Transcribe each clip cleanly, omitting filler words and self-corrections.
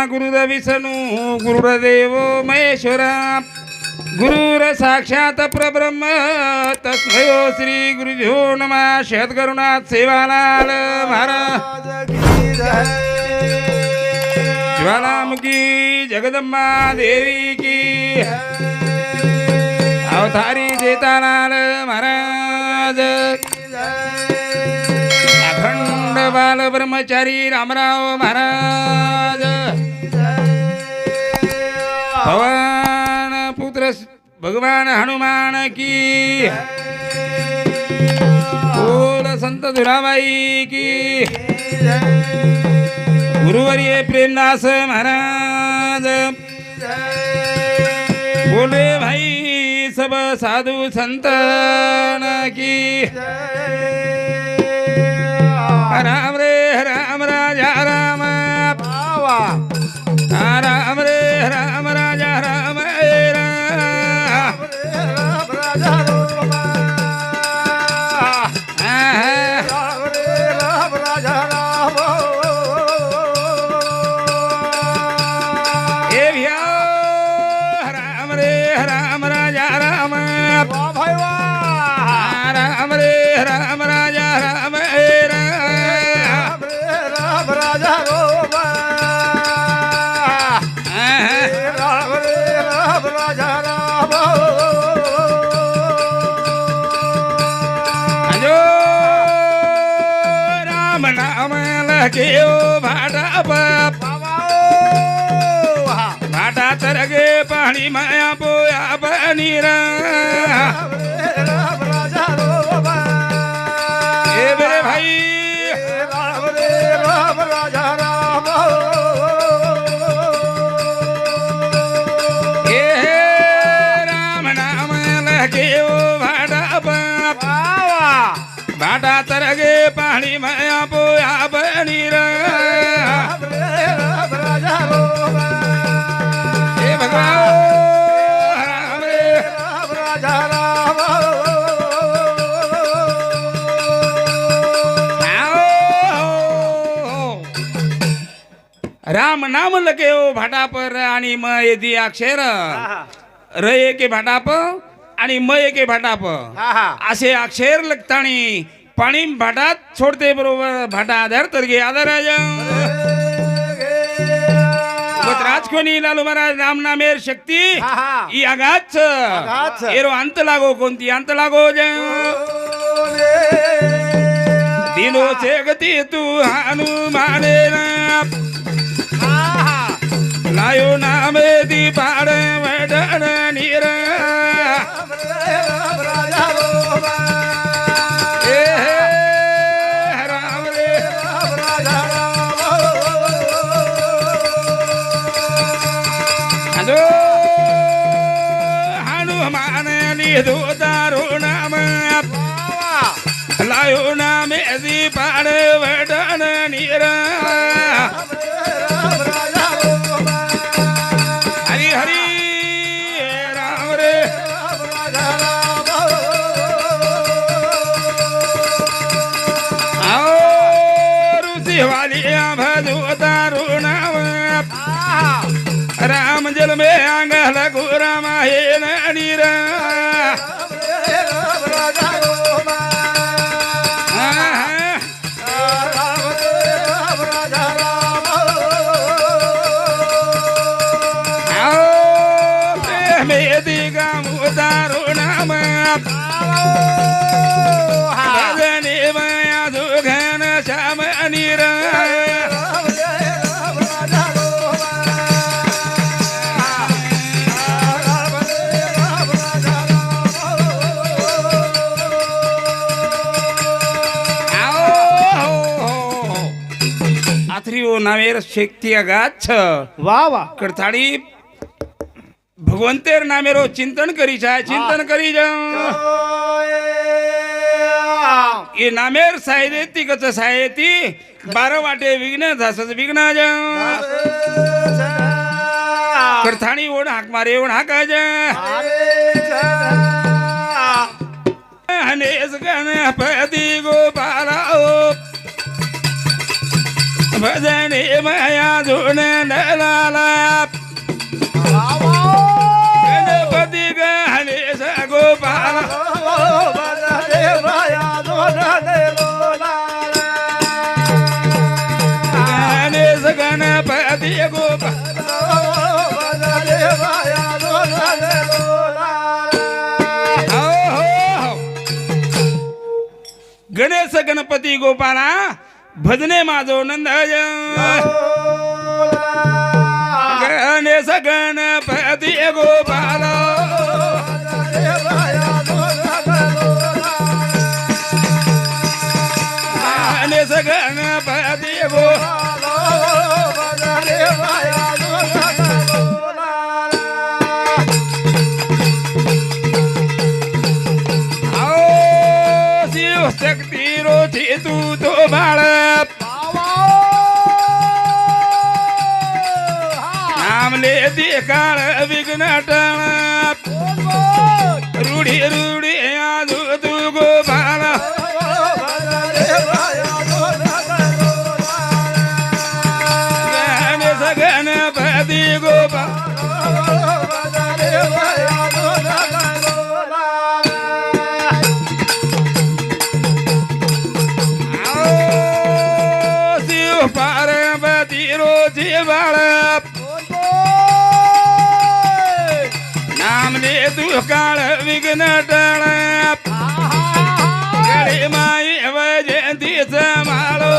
गुरुदेव विष्णू गुरुदेव महेश्वर गुरुर साक्षात परब्रह्म तस्मै श्री गुरुभ्यो नमः सद्गुरुनाथ सेवालाल महाराज ज्वालामुखी जगदम्बा देवी की अवतारी जेतालाल महाराज अखंड बाल ब्रह्मचारी रामराव महाराज पवन पुत्र भगवान हनुमान की बोल संत धुराबाई की गुरुवर्य प्रेमदास महाराज बोले भाई सब साधु संतन की राम रे राम राजा राम राम रे राम राजा राम केओ भाटा भाटा तरगे पाणी माया पोया पनीर मेरे भाई राम नाम केओ भाटा भाटा तरगे पाणी माया पोया पनीर राम नाम लगे ओ भाटा पर आणि म यदी अक्षर र एके भाटाप आणि म एके भाटाप असे अक्षर लगतानी पाणी भाटात सोडते बरोबर भाटा आधार तर गे आधार राजकोनी लालू महाराज राम नामेर शक्ती ई आगाच एरो अंत लागो कोणती अंत लागो दिनो गती तू हनुमाने लायो नामे दी पाड वडन नीर दो दारुण लायो नामे दी पाड वडन नीर हरि हरि राम रे आओ ऋषि वाली भजो दारुण राम जल में आंगल गुरम हेन नीर नावेर शक्ती अगाच वा वा कडथाडी भगवंतेर नामेरो चिंतन करी जाय चिंतन करी जा ये नामेर सायदेती कच सायती 12 वाटे विघ्न झासच विघ्न जा कडथाणी ओढ हाक मारे ओढ हाक जा हनेस गणपती गोपाला भजन गडे माया जोन नलाला गणपती गणेश गोपाल गणेश गणपती गोपाल गणेश गणपती गोपाला भजने माझो नंद गणेश गणपती गोपाल गणेश गणपती गोपाल शक्ती रोची तू तो बाळ नामले ती काळ विघ्न टळ रूढी रूढी आजू तू गोपाल गणेश गणपती गोपाल पार्वती रोजी बाळ नामले तू काळ विघ्न टळ गडे माई वजंतीच माळो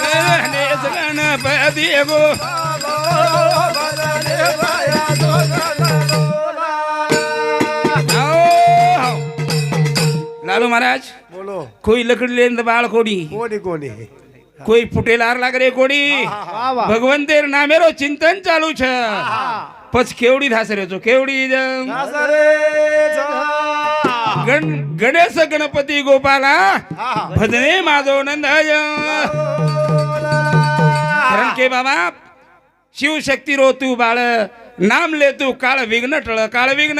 गणेश गणपती गो लालू महाराज बोलो कोई लकड़ी लेन बाळ कोडी कोणी कोणी कोई फुटेलार लाग रे कोडी भगवंतेर नामेरो चिंतन चालू छ पछ केवडी धासरे छो केवडी गणेश गणपती गोपाला भजने माझो नंद कारण के बाबा शिव शक्ती रो तू बाळ नाम ले तू काळ विघ्न टळ काळ विघ्न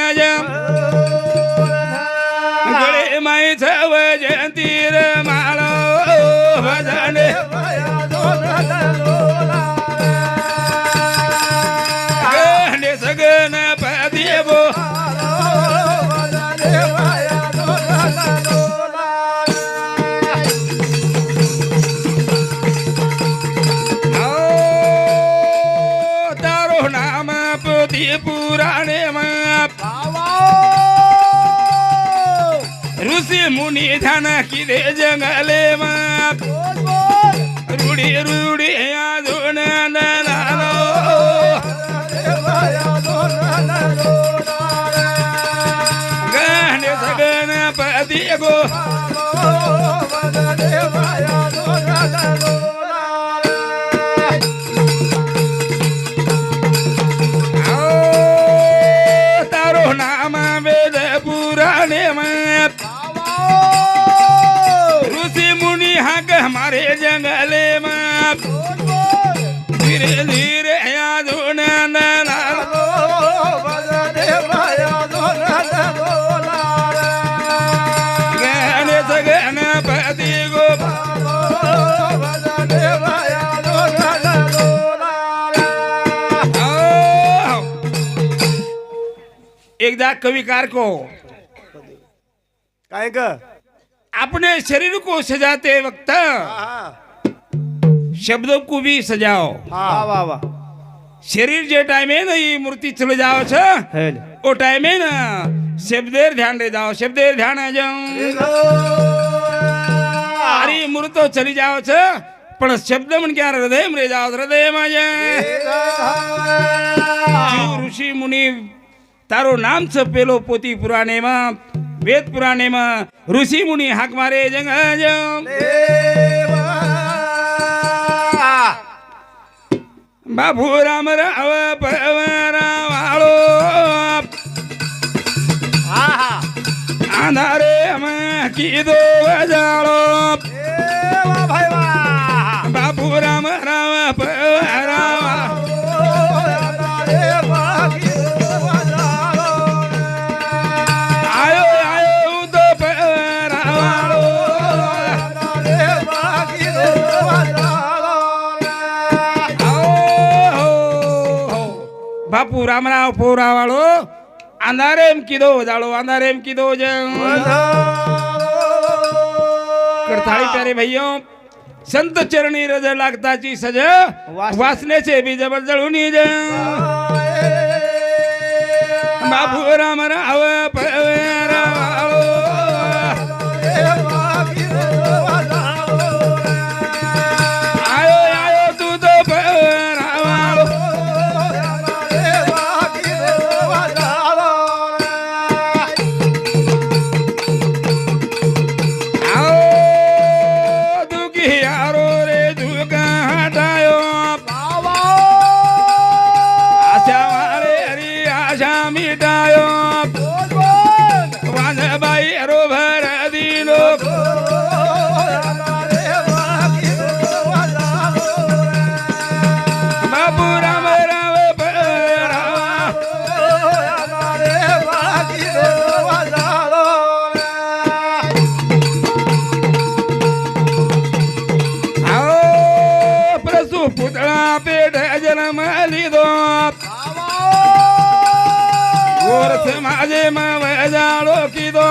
गळे माई छव जयंतीर माळ भजने गणेश गणपती गो तारो नाम पोथी पुराणे ऋषी मुनी ध्यान किदे जंगले रूढी रूढी अजून गणेश गणपती गो तारो नाम वेद पुराणे ऋषि मुनि हक हमारे जंगले में धीरे धीरे यादून गणेश गणपती गो एकदा कविकार को काय ग अपने शरीर को सजाते वक्त शब्दों को भी सजाओ शरीर जे टाइम है ना ये मूर्ति चले जाओ छ ओ टाइम है ना शब्देर ध्यान दे जाओ शब्देर ध्यान आ जाओ अरे मूर्तो चली जाओ छ पण शब्द मन क्या हृदय में जाओ हृदय में ऋषि मुनि तारो नाम छ पेलो पोती पुराणे में वेद पुराणे में ऋषि मुनि हाक मारे जंग बाबू राम राव पवरा वाळो अंधारे में कीदो जाळो बाबू राम राव पवरा आयो आयो तो पवरा वाळो બાપુ રામરાવ પોરા વાળો અંધારેમ કીધો જાળો અંધારેમ કીધો જ કરતાળી प्यारे भाइयों संत चरणी रज लागताची सज वासनेचे बीज जळून ज बापू रामराव माझे मजाळो की दो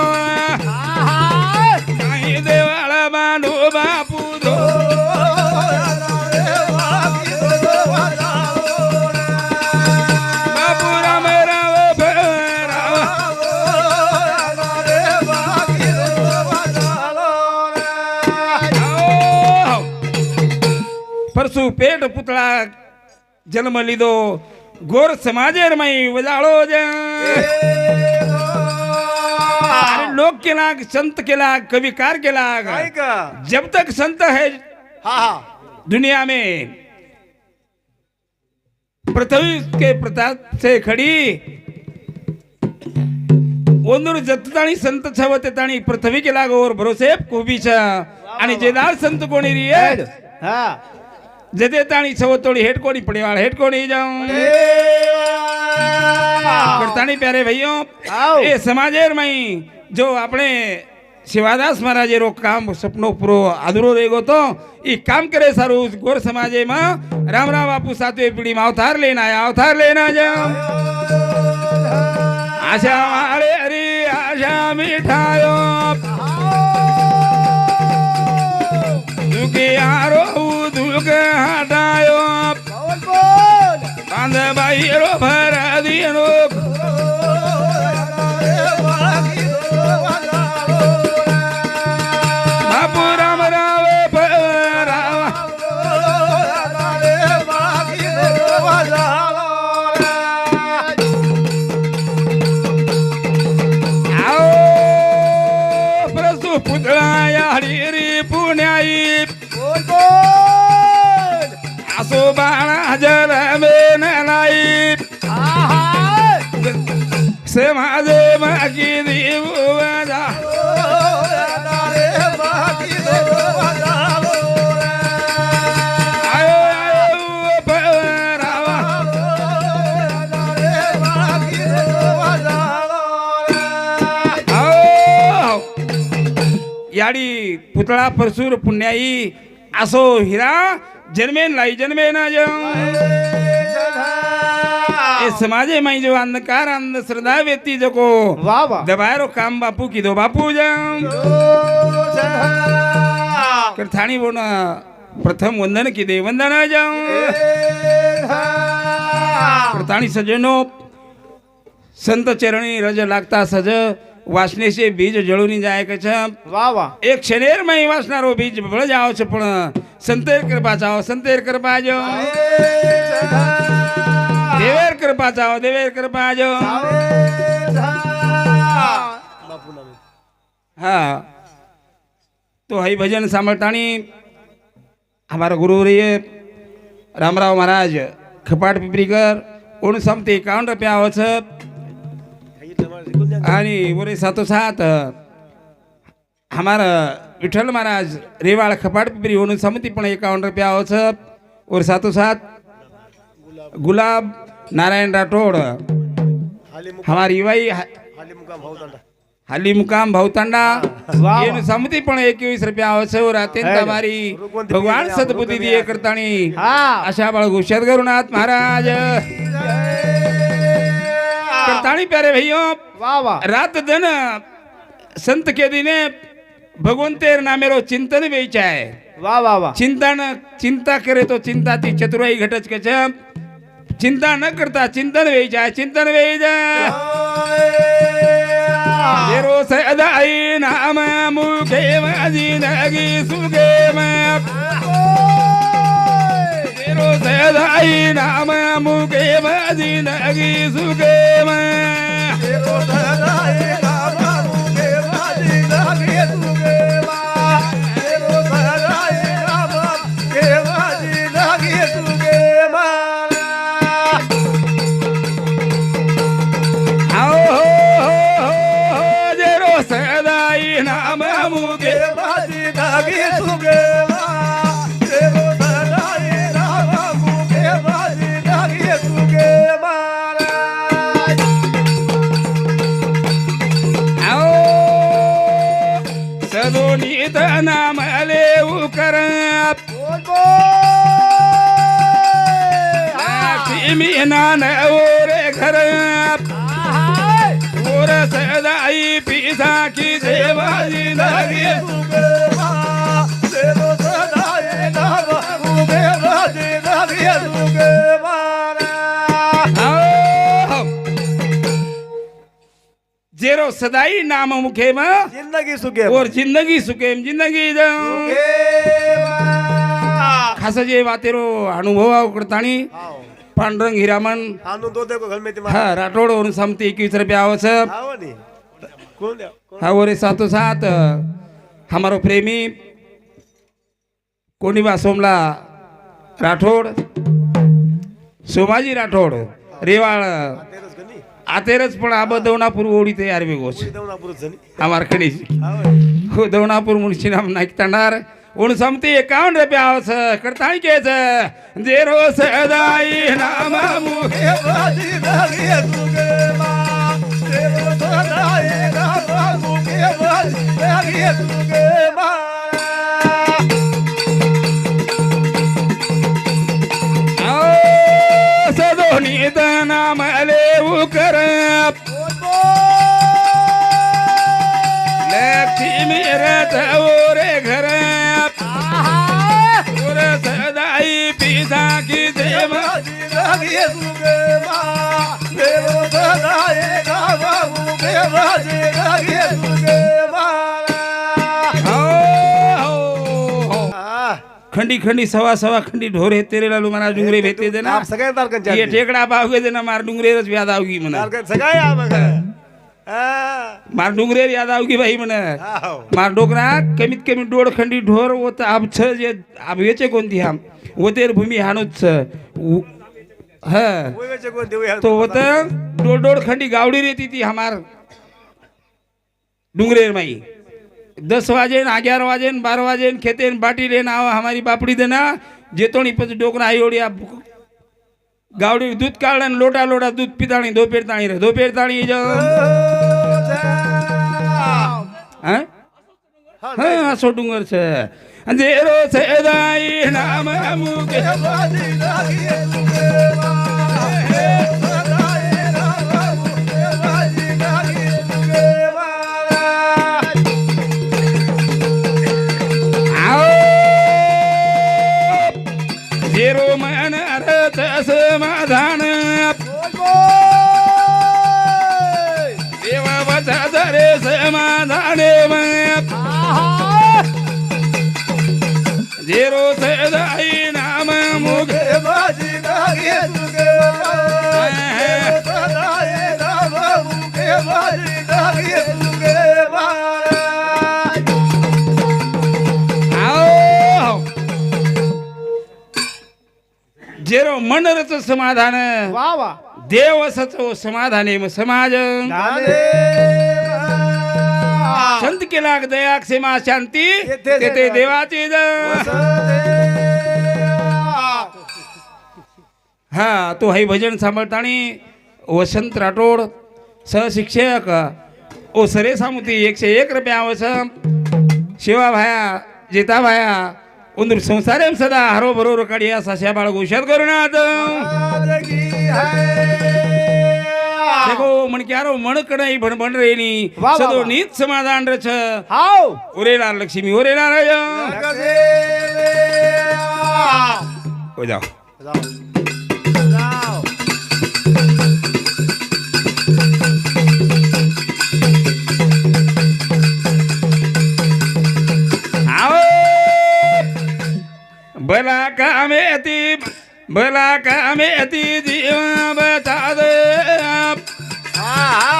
काही देवाला बांधू बापू दो बापू रामराव परसू पेट पुतळा जन्म लिदो गोर समाजेर मई वजाळो लोक केला संत केला कविकार केला जब तक संत है दुनिया में पृथ्वी के प्रताप से खड़ी ओंदूर जत्तानी संत छवते तानी पृथ्वी केला गोर भरोसे कोबीचा आणि जेदार संत कोणी रिये जते ताणी छवतोड़ी हेड कोणी पड़ेवाल हेड कोणी जाऊं करतानी प्यारे भाइयों ए समाजेर मई जो अपने शिवादास महाराज रो काम सपनो पूरो अधूरो रह गो तो ई काम करे सारू गोर समाजे में रामराव बापू सातवे पीढ़ी में अवतार लेना जा आशा मारे हरी आशा मिठायो दुखी आरो दुख हटायो बांध भाई रो भरा दिनो असो बाणा जल में नाई से माझे मागी देव वाजा आयो परावा याडी पुतळा परसूर पुण्याई असो हिरा जन्मेन लाई जन्मे ना जो समाजे में जो अंधकार अंधश्रद्धा व्यक्ति जो को दबायरो काम बापू की दो बापू जानी बोना प्रथम वंदन की दे वंदन जाऊं करतानी सजनो संत चरणी रज लागता सज वासने से बीज जळूनी जाए कछ वाह वाह एक क्षणेर में वासनारो बीज बळ जाओ छ पण संतेर कृपा चाओ संतेर कृपा जो देवेर कृपा चाओ देवेर कृपा जो हाँ तो हई भजन सांभळताणी हमारा गुरु रहिए रामराव महाराज खपाट पिपरीकर 51 रुपया आवो छ आणि वरे साथोसाथ हमारा विठल महाराज रेवाड़ खपाट पिपरी होने समिति पण 51 रुपया आवो छ और साथोसाथ गुलाब नारायण राठौड़ हमारी युवाई हाली मुकाम भावतांडा ये समिति पण 21 रुपया आवो छ और अत्यंत हमारी भगवान सद्बुद्धि दिए करताणी आशा बाळगू सद्गुरुनाथ महाराज करताणी प्यारे भैया वाह वाह रात दिन संत के दिने भगवंतेर नामेरो चिंतन वेचा है वाह वाह वाह चिंता करे तो चिंता ती चतुराई घटच के चिंता न करता चिंतन वेचा है चिंतन वेचा जेरो सदाई नाम मुखे जिंदगी सुखे जेरो सदाई नाम मुखे जिंदगी सुखे जेरो सदाई सदोनीत नाम लेऊ कर मी नान ओरे घर ओर सदाई पिसा की देवाजी लगे जेरो सदाई नाम मुखे में जिंदगी सुखे और जिंदगी सुखेम जिंदगी खास जे वातेरो अनुभव करतानी पांडुरंग हिरामन आनु दो देखो घर में हा राठोड वरून समती 21 रुपया आवस आओ नी कौन दे हा और साथो साथ हमारो प्रेमी कोणीबा सोमला राठोड सोमाजी राठोड रेवाळ तेरस गनी आतेरच पण आब दवनापूर ओढी तयार वेगोस दवनापुर जनी हमार खडी आओ हो दवनापूर मुळशी नाम नाईक तंडार उन समती 51 रुपया आवस करताई केच जेरो सदाई नाम मुखे बाजी लगे सुगे मा तेरो सदाई नाम मुखे बाजी लगे सुगे मा सदोनीत नाम लेऊ कर लक्ष्मी रथ ओरे घर ओर सदाई पिसा की देव लगे सुगे मा तेरो सदाई नाम मुखे बाजी लगे सुगे मा खंडी खंडी सवा सवा खंडी ढोरे तेरे लालू मना डुंगरे भेटे देना आप सगळे तारकन चाल ये टेकड़ा पावगे देना मार डुंगरेरच याद आवगी मना तारकन सगळे आ बघा हां मार डुंगरेर याद आवगी भाई मना आओ मार डोकरा कमीत कमी डोड खंडी ढोर होत आब छ जे आब वेचे कोणती हम वतेर भूमी हानुच हा वेचे कोण देऊ तो होत डोड खंडी गावडी रेती ती हमार डुंगरेर माई 10 वाजे 11 वाजे 12 वाजे खेते बाटी लेना हमारी बापड़ी देना जेतोनी पछ डोकरा आयोड़िया गावड़ी दूध काढन लोटा लोटा दूध पिताणी दोपेर ताणी जो हां हां असो डुंगर छे जेरो सदाई नाम मुके बाजी लगे सुगे मा सदाई नाम मुखे बाजी लगे सुगे मा जेरो मन अर्थ समाधान देवा वचा धरे समाधान जेरो सदाई नाम मुखे बाजी लगे सुगे सदाई नाम मुखे बाजी लगे सुगे मा जेरो मन रच समाधान वाह वाह देव सचो समाधाने म समाज संत केला दया क्षमा शांती तेथे देवाची हा तो हाई भजन सांभाळतानी वसंत राठोड सहशिक्षक ओ सरे सामुती 101 रुपया आवस शिवा भाया जेता भाया उंदर संसारेम सदा हरो बरोबर काढिया साश्या बाळ घोषात करून देखो मन क्यारो मन कड़ाई भण भण रेनी वाह, वाह, सदो वाह। नीत समाधान रे छ हाओ ओरेला लक्ष्मी ओरेला रे जगदे हो जाओ जाओ जाओ आओ भला कामे अति जीवा बता दे हा हा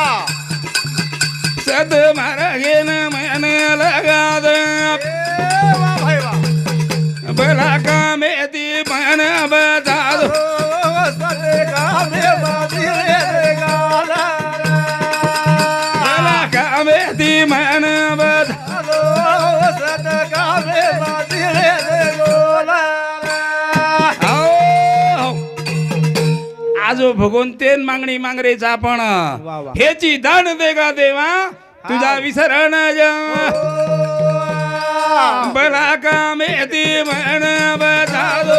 सद मारा घेन मन लगा दे ए वाह भाई वाह भला कामे अति मन बता दो सदे कामे बाजी रे गाला भला कामे अति मन बता सदे कामे बाजी रे गोला आजो भगवंतेन मागणी मांगरेचा पण वा, वा. हेची दान देगा देवा तुझा विसरण जा भला कामे अति मन बता दो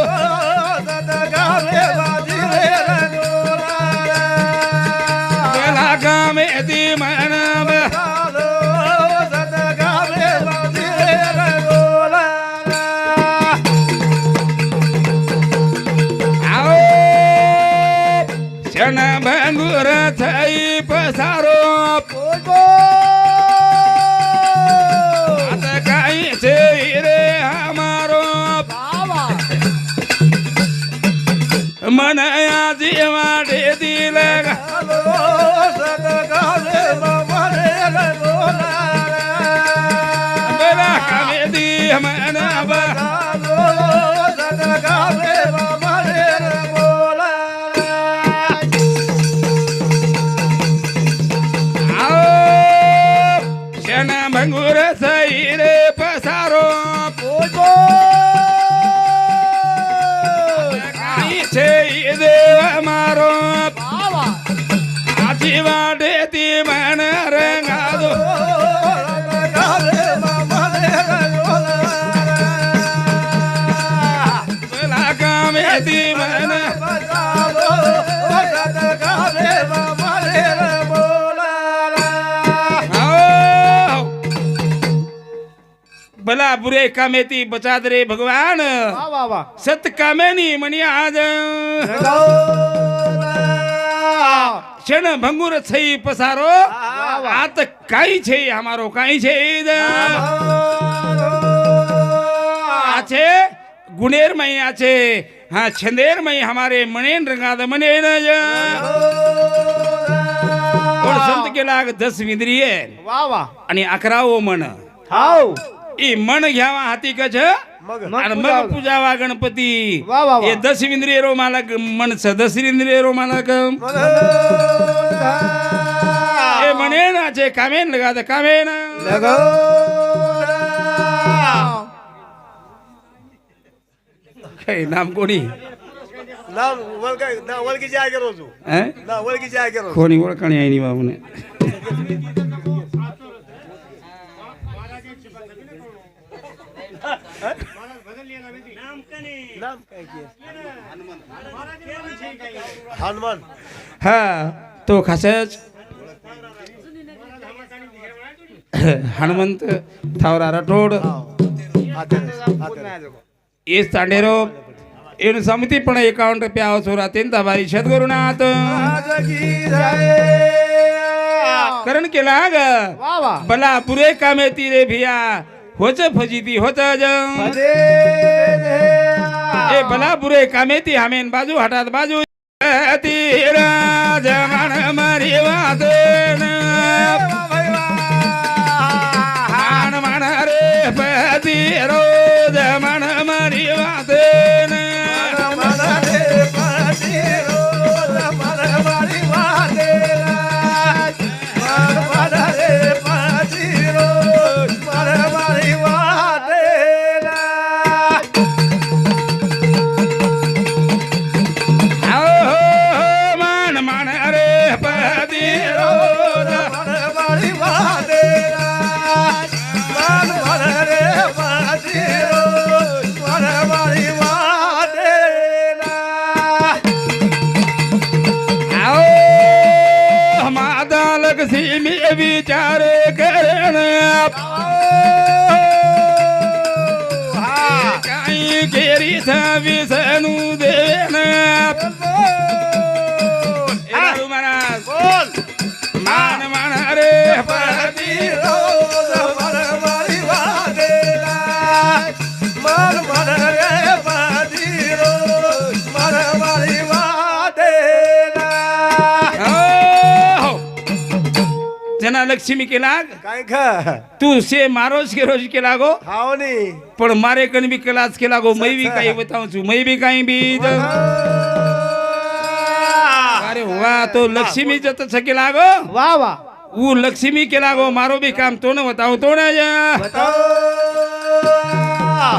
सदे कामे बाजी रे गोला भला कामे अति मन बता क्षण भंगुर थई पसारो आता काही छे रे हमारो मन आजी वाटे दिल बेला कामे दी मन क्षण भंगुर थई रे पसारो काही छे देव मारो आजी वाटे ती मन रंगादो बेला कामे दी मन भला बुरे कामेती बचाद रे भगवान सत कामेनी मनी आज क्षण भंगुर छई पसारो आत काई छे हमारो काई छे आछे गुणेर मई आछे हाँ छंदेर मई हमारे मनेन रंगाद मनेन और संत के लाग 10 विंद्रिये आणि 11 मन ई मन घ्यावा हाती कछ आणि मग पूजावा गणपती वा, वा, वा. हे 10 इंद्रिय रो मालक मन 10 इंद्रिय रो मालक ए मने ना जे कामेन लगा दे कामेन काय नाम कोणी वळखीची आहे का रोजू हैं? ना वळखीची आहे का रोज कोणी ओळखणी आहे नी बाबूने नाम काय की हनुमान हा तो खासच हनुमंत थावरा राठोड ये तांडेरो ಏನು ಸಮಿತಿ ಪಣ 51 ರೂಪಾಯಿ ಅವಸರ ಅತ್ಯಂತ ಭಾರಿ ಸದ್ಗುರುನಾಥ करण केला ग भला पुरे कामे रे भिया होच फजिती होत ए भला पुरे कामे ती हमेन बाजू हटात बाजू तीरा जमान मारी वादन मान रे पती रो जमान मारी वादन मान रे पती रो काही केरी विसनू देवेन महाराज बोल मान मान रे पती रोज मनमारी वादेला मन मन रे पती रोज मनमारी वादेला जना लक्ष्मी केला काय खा तू से मारोज के रोज केला गो खावनी पण मारे कन भी कलाच केला गो मैं भी काही बताऊं छू मैं भी काही भी अरे वाह तो लक्ष्मी जत सकेला गो वाह वाह वो लक्ष्मी केला गो मारो भी काम तो न बताओ तो न जा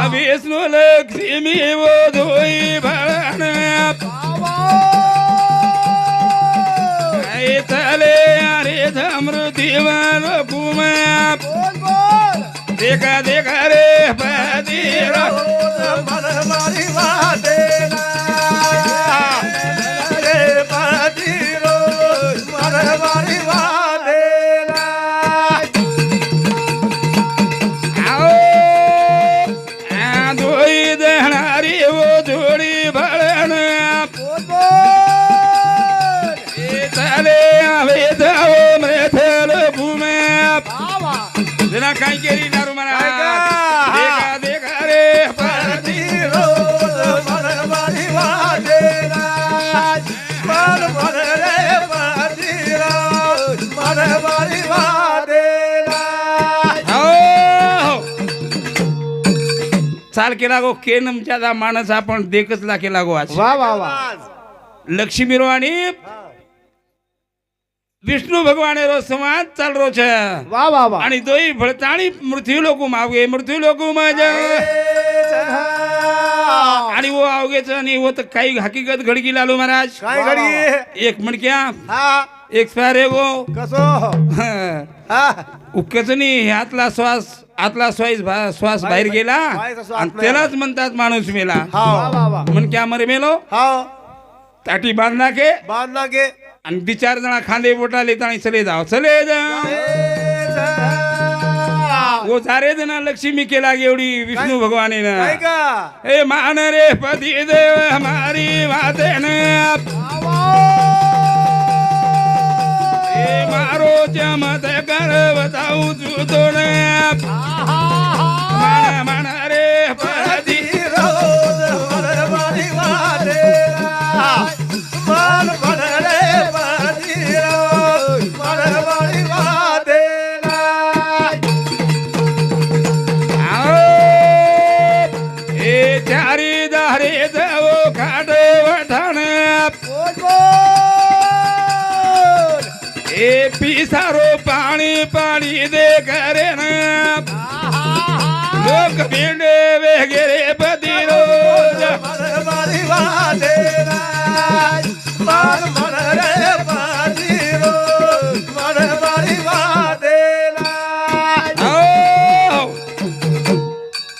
अभी इसनो लक्ष्मी वो धोई भड़न आए चले अरे धमृति वालो कुमा देखा देखा रे पदीरा मनमारी वादेला रे पती रोज मनमारी वादेला आओ आ धोई दहनारी वो धोड़ी भड़न चले आवे जाओ मृथल भूमे जना काय केली नारू म्हणा देखा देखा रे पती रोज मनमारी वादेला मन मन रे पती रोज मनमारी वादेला चाल केला गो केनमच्या माणस आपण देखतला केला गो आज वाह वाह वाह लक्ष्मीरो आणि विष्णु भगवान रो समाज चाल रो छ वाह वाह वाह आणि दोई भळताणी मृत्यू लोक मागे मृत्यू लोक माझ्या आणि वो आवगेच आणि वो तर काही हकीकत घडगी लालो महाराज काय घडी एक मणक्या हा एक स्वारे गो कसो हा उकच नाही आतला श्वास बाहेर गेला बाहेरचा श्वास आणि नाही. त्यालाच म्हणतात माणूस मेला वाह वाह वाह मणक्या मरे मेलो हा ताटी बांधना के बांध लागे आणि दी चार जणा खांदे बोटा लेता आणि चले जाओ वो सारे जण लक्ष्मी केला एवढी विष्णू भगवाने काय का ए मान रे पती देव हमारी वाते ए मारो चमत कर बताऊ तू मान मान रे पती रोज मनमारी वादेला मन मन रे पती रोज मनमारी वादेला ए चारी दारे जाओ खाट वठाण ए पिसारो पाणी पाणी दे करे लोक भेंडे वगैरे पती रोज मनमारी वादेला मन मन रे पती रोज मनमारी वादेला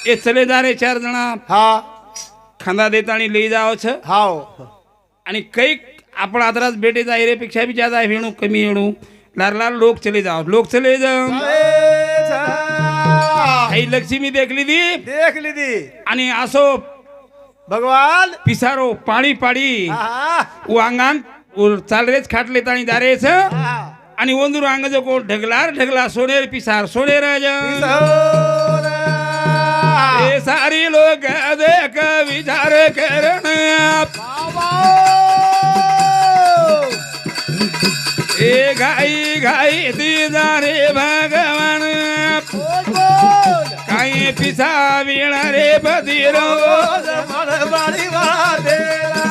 ए चले जा रे चार जणा हा खांदा देता आणि लई जाओ छ हाव आणि काही आपण आदराच बेटे जाय रे पेक्षा बी ज्यादा वेणू कमी वेणू लार लार लोक चले जाओ आई लक्ष्मी देखली दी देख लीदी आणि असो भगवान पिसारो पाणी पाडी हा वो अंगान वो चालरेच खाटले ताणी दारेच आणि वंदूर अंग जो को ढगलार ढगला सोनेर पिसार सोनेर ए सारी लोक देख विचार करण ए गाई गाई दिदारे भगवान काही पिसा विणा रे पतीरो मनमारी वादेला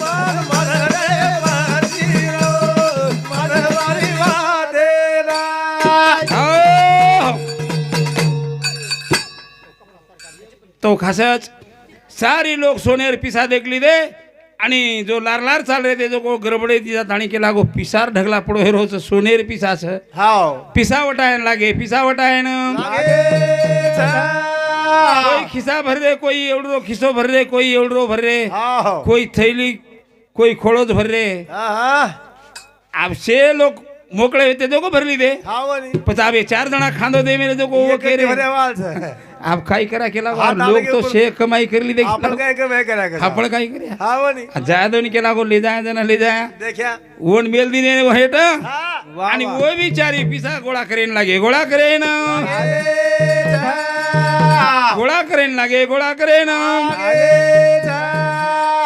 मन मन रे पती रोज मनमारी वादेला तो खासच सारी लोक सोनेर पिसा देखली दे आणि जो लार लार चाल रे ते जो को गडबडे तिचा ताणी केला गो पिसार ढगला पडो हे रोज सोनेर पिसाच हाव पिसा वटायन लागे पिसा वटायन कोई खिसा भर दे कोई एवढो खिसो भर दे कोई एवढो भर रे हाव कोई थैली कोई खोळोच भर रे हा अब से लोक मोकळे होते दोघं भरली दे हावनी पचावे 4 जणा खांदो दे मेरे दोघं वो के रे आप काय करा केला गो? हाथ लोग आगे तो ऊपर- शे कमाई करली दे आपण काय कमाई करा आपण काय करे हावनी जायदो नि केला गो ले जाय जना ले जाय देखा ओन मेल दिने वो हेट हा आणि वो बिचारी पिसा गोळा करेन लागे गोळा करेन गोळा करेन लागे गोळा करेन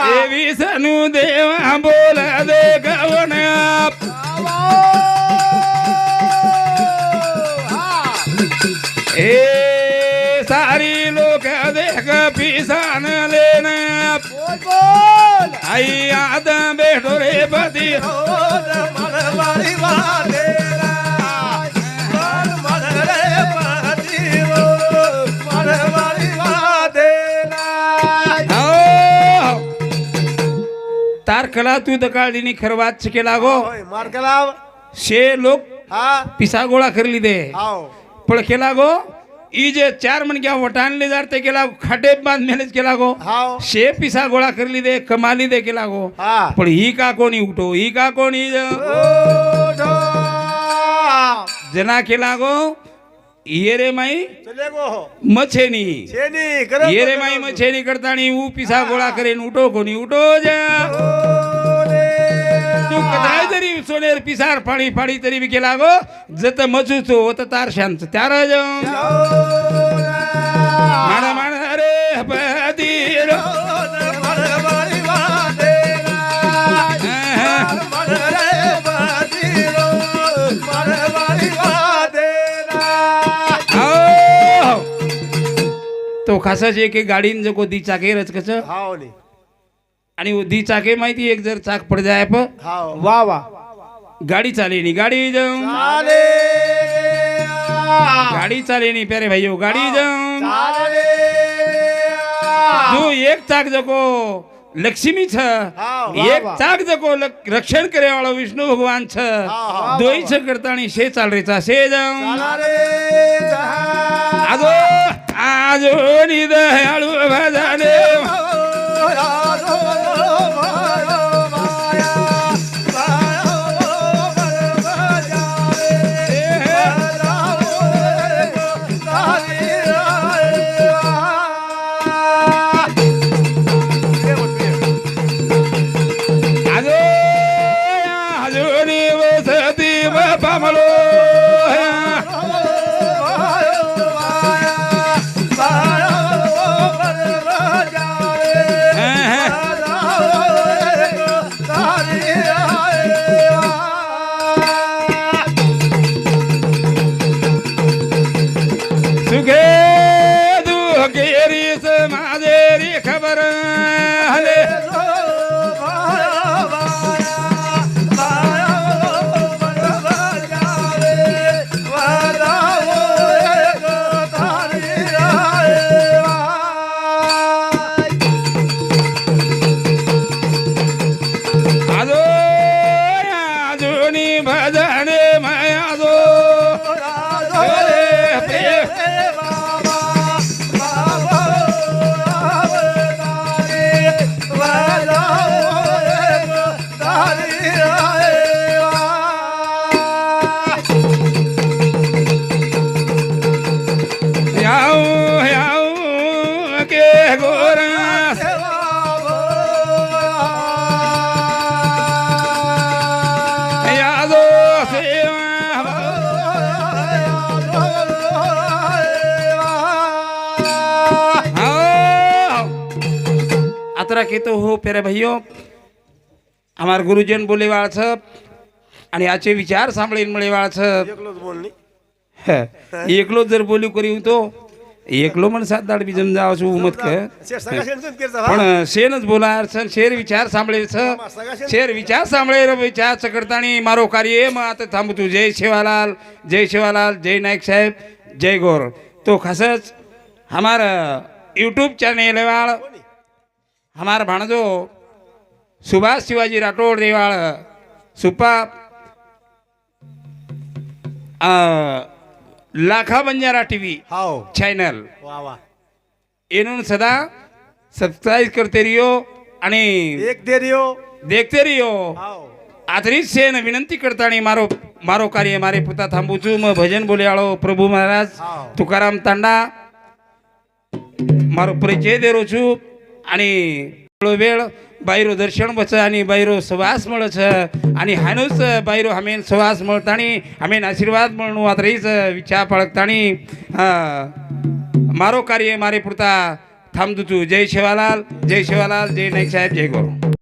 ए विष्णू देवा बोल दे गवन ए सारी लोक देख पिसान लेन आई आद बेठो रे पती तारखला तू दकाळीनी खरवाच केला गो शे लोक पिसा गोळा करली दे पण केला गो ई जे 4 मनक्या वटाणले जार ते केला खाटे बांध मॅनेज केला गो शे पिसा गोळा करली दे कमाली दे केला गो पण ही का कोणी उठो ही का कोणी जना केला गो ये रे माई मछेनी ये रे माई मछेनी करतानी ऊ पिसा गोळा करेन उठो कोणी उठो जा तू कदाय जरी सोनेर पिसार फाडी फाडी तरी बी केला गो जत मचूचो होत तार शांत त्यार माण माण रे पती तो खासच एक गाडीन जो को दी चाके रच कस आणि वो दी चाके माहिती एक जर चाक पड जाय प वा वा गाडी चालेनी गाडी जाऊन गाडी चालेनी प्यारे भाईयो गाडी जाऊन तू एक चाक जको लक्ष्मी छ एक चाक जको रक्षण करे वाळो विष्णू भगवान छ दोई छ करतानी शे चाल रेचा शे जाऊन आजो आजो नि दयाळू भजने यात्रा केतो हो प्यारे भाइयों हमार गुरुजन बोले वाळ छ आणि आचे विचार सांभळीन मळे वाळ छ एकलोच बोलणी एकलो जर बोली करी तो एकलो मन सात दाड बी जम जाव छु उमत क पण शेनच बोलार छ शेर विचार सांभळे छ शेर विचार सांभळे रे विचार चकडतानी मारो कार्य म आता थांबू तू जय शिवालाल जय नायक साहेब जय गौर तो खासच हमार YouTube चैनल वाळ हमार भाणजो सुभाष शिवाजी राठौड़ देवाळ सुपा लाखा बंजारा टीवी चैनल इन्हों सदा सब्सक्राइब करते रहियो आणि देखते रहियो आतरीच से विनंती करता मारो મારો કાર્ય મારે પૂરતા થાંભું છું મેં ભજન બોલ્યાળો પ્રભુ મહારાજ તુકારામ તાંડા મારો પરિચય દેરો છું आणि वेळ बायरो दर्शन बस आणि बायरो सवास मळ छ आणि हानूच बायरो हमेन सवास मळताणी हमेन आशीर्वाद मळणू आता रहीच विचार पळकताणी मारो कार्य मारे पुरता थांबतो तू जय शिवालाल जय नाईक साहेब जय गुरु